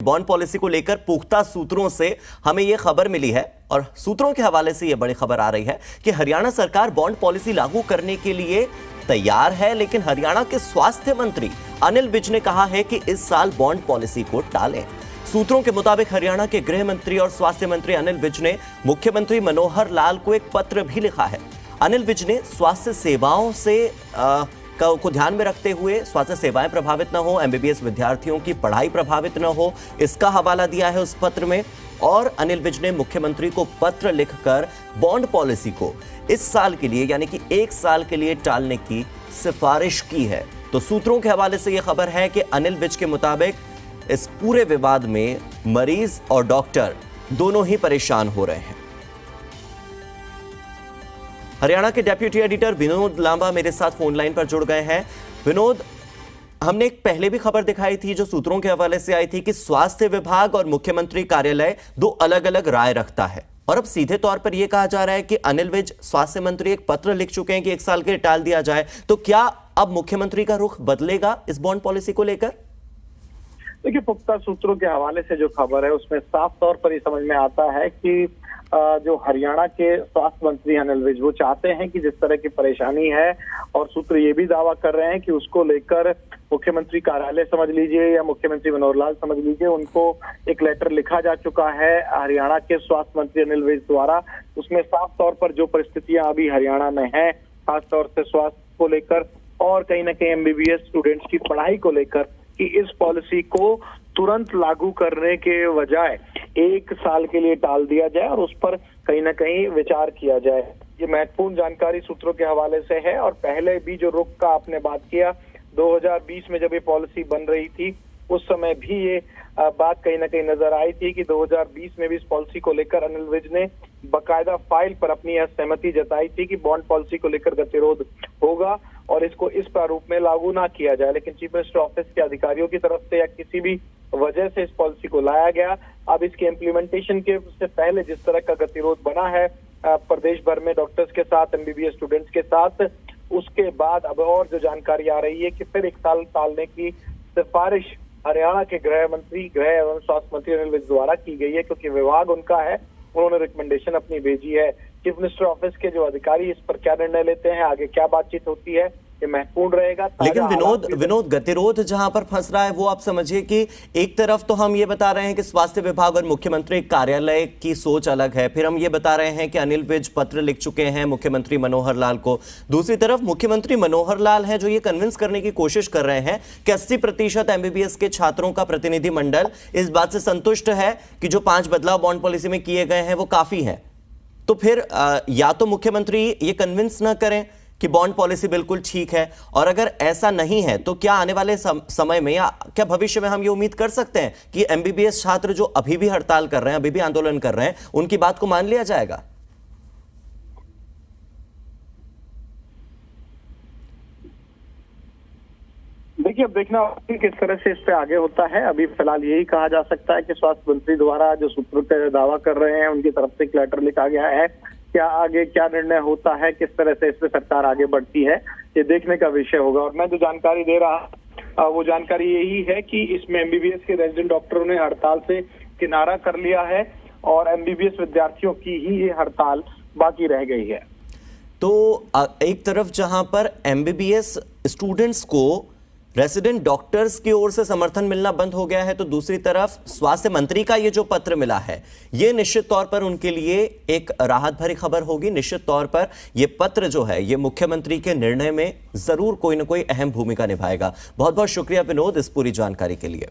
Bond policy को लेकर पुख्ता सूत्रों से हमें यह खबर मिली है और सूत्रों के हवाले से यह बड़ी खबर आ रही है कि हरियाणा सरकार बॉन्ड पॉलिसी लागू करने के लिए तैयार है, लेकिन हरियाणा के स्वास्थ्य मंत्री अनिल विज ने कहा है कि इस साल बॉन्ड पॉलिसी को टालें। सूत्रों के मुताबिक हरियाणा के गृह मंत्री और स्वास्थ्य मंत्री अनिल विज ने मुख्यमंत्री मनोहर लाल को एक पत्र भी लिखा है। अनिल विज ने स्वास्थ्य सेवाओं से को ध्यान में रखते हुए स्वास्थ्य सेवाएं प्रभावित न हो, एमबीबीएस विद्यार्थियों की पढ़ाई प्रभावित न हो, इसका हवाला दिया है उस पत्र में। और अनिल विज ने मुख्यमंत्री को पत्र लिखकर बॉन्ड पॉलिसी को इस साल के लिए यानी कि 1 साल के लिए टालने की सिफारिश की है। तो सूत्रों के हवाले से यह खबर है कि अनिल विज के मुताबिक इस पूरे विवाद में मरीज और डॉक्टर दोनों ही परेशान हो रहे हैं। हरियाणा के डेप्यूटी एडिटर विनोद लांबा मेरे साथ फोन लाइन पर जुड़ गए हैं। विनोद, हमने एक पहले भी खबर दिखाई थी जो सूत्रों के हवाले से आई थी कि स्वास्थ्य विभाग और मुख्यमंत्री कार्यालय 2 अलग-अलग राय रखता है, और अब सीधे तौर पर यह कहा जा रहा है कि अनिल विज स्वास्थ्य मंत्री एक पत्र लिख चुके हैं कि 1 साल के लिए टाल दिया जाए। तो क्या अब मुख्यमंत्री का रुख बदलेगा इस बॉन्ड पॉलिसी को लेकर? देखिए, पुख्ता सूत्रों के हवाले से जो खबर है उसमें साफ तौर पर ये समझ में आता है कि जो हरियाणा के स्वास्थ्य मंत्री अनिल विज वो चाहते हैं कि जिस तरह की परेशानी है, और सूत्र ये भी दावा कर रहे हैं कि उसको लेकर मुख्यमंत्री कार्यालय समझ लीजिए या मुख्यमंत्री मनोहर लाल समझ लीजिए, उनको एक लेटर लिखा जा चुका है हरियाणा के स्वास्थ्य मंत्री अनिल विज द्वारा। उसमें साफ तौर पर जो परिस्थितियां अभी हरियाणा में है, खासतौर से स्वास्थ्य को लेकर और कहीं ना कहीं एमबीबीएस स्टूडेंट्स की पढ़ाई को लेकर, कि इस पॉलिसी को तुरंत लागू करने के बजाय 1 साल के लिए टाल दिया जाए और उस पर कहीं ना कहीं विचार किया जाए। ये महत्वपूर्ण जानकारी सूत्रों के हवाले से है। और पहले भी जो रुख का आपने बात किया, 2020 में जब ये पॉलिसी बन रही थी उस समय भी ये बात कहीं ना कहीं नजर आई थी कि 2020 में भी इस पॉलिसी को लेकर अनिल विज ने बकायदा फाइल पर अपनी असहमति जताई थी कि बॉन्ड पॉलिसी को लेकर गतिरोध होगा और इसको इस प्रारूप में लागू ना किया जाए। लेकिन चीफ मिनिस्टर ऑफिस के अधिकारियों की तरफ से या किसी भी वजह से इस पॉलिसी को लाया गया। अब इसके इम्प्लीमेंटेशन के से पहले जिस तरह का गतिरोध बना है प्रदेश भर में डॉक्टर्स के साथ, एमबीबीएस स्टूडेंट्स के साथ, उसके बाद अब और जो जानकारी आ रही है कि फिर 1 साल टालने की सिफारिश हरियाणा के गृह एवं स्वास्थ्य मंत्री अनिल विज द्वारा की गई है, क्योंकि विभाग उनका है, उन्होंने रिकमेंडेशन अपनी भेजी है। चीफ मिनिस्टर ऑफिस के जो अधिकारी इस पर क्या निर्णय लेते हैं, आगे क्या बातचीत होती है, ये महत्वपूर्ण रहेगा। लेकिन विनोद गतिरोध जहां पर फंस रहा है वो आप समझिए कि एक तरफ तो हम ये बता रहे हैं कि स्वास्थ्य विभाग और मुख्यमंत्री कार्यालय की सोच अलग है, फिर हम ये बता रहे हैं कि अनिल विज पत्र लिख चुके हैं मुख्यमंत्री मनोहर लाल को। दूसरी तरफ मुख्यमंत्री मनोहर लाल हैं जो ये कन्विंस करने की कोशिश कर रहे हैं कि 80% एमबीबीएस के छात्रों का प्रतिनिधि मंडल इस बात से संतुष्ट है कि जो 5 बदलाव बॉन्ड पॉलिसी में किए गए हैं वो काफी है। तो फिर या तो मुख्यमंत्री ये कन्विंस ना करें कि बॉन्ड पॉलिसी बिल्कुल ठीक है, और अगर ऐसा नहीं है तो क्या आने वाले समय में या क्या भविष्य में हम ये उम्मीद कर सकते हैं कि एमबीबीएस छात्र जो अभी भी हड़ताल कर रहे हैं, अभी भी आंदोलन कर रहे हैं, उनकी बात को मान लिया जाएगा? देखिए, अब देखना किस तरह से इस पे आगे होता है। अभी फिलहाल यही कहा जा सकता है कि स्वास्थ्य मंत्री द्वारा जो सूत्रों पे दावा कर रहे हैं उनकी तरफ से एक लेटर लिखा गया है। क्या आगे क्या निर्णय होता है, किस तरह से इस पे सरकार आगे बढ़ती है, ये देखने का विषय होगा। और मैं जो जानकारी दे रहा वो जानकारी यही है कि इसमें एमबीबीएस के रेजिडेंट डॉक्टरों ने हड़ताल से किनारा कर लिया है और एमबीबीएस विद्यार्थियों की ही ये हड़ताल बाकी रह गई है। तो एक तरफ जहां पर एमबीबीएस स्टूडेंट्स को रेसिडेंट डॉक्टर्स की ओर से समर्थन मिलना बंद हो गया है, तो दूसरी तरफ स्वास्थ्य मंत्री का ये जो पत्र मिला है ये निश्चित तौर पर उनके लिए एक राहत भरी खबर होगी। निश्चित तौर पर ये पत्र जो है ये मुख्यमंत्री के निर्णय में जरूर कोई ना कोई अहम भूमिका निभाएगा। बहुत बहुत शुक्रिया विनोद इस पूरी जानकारी के लिए।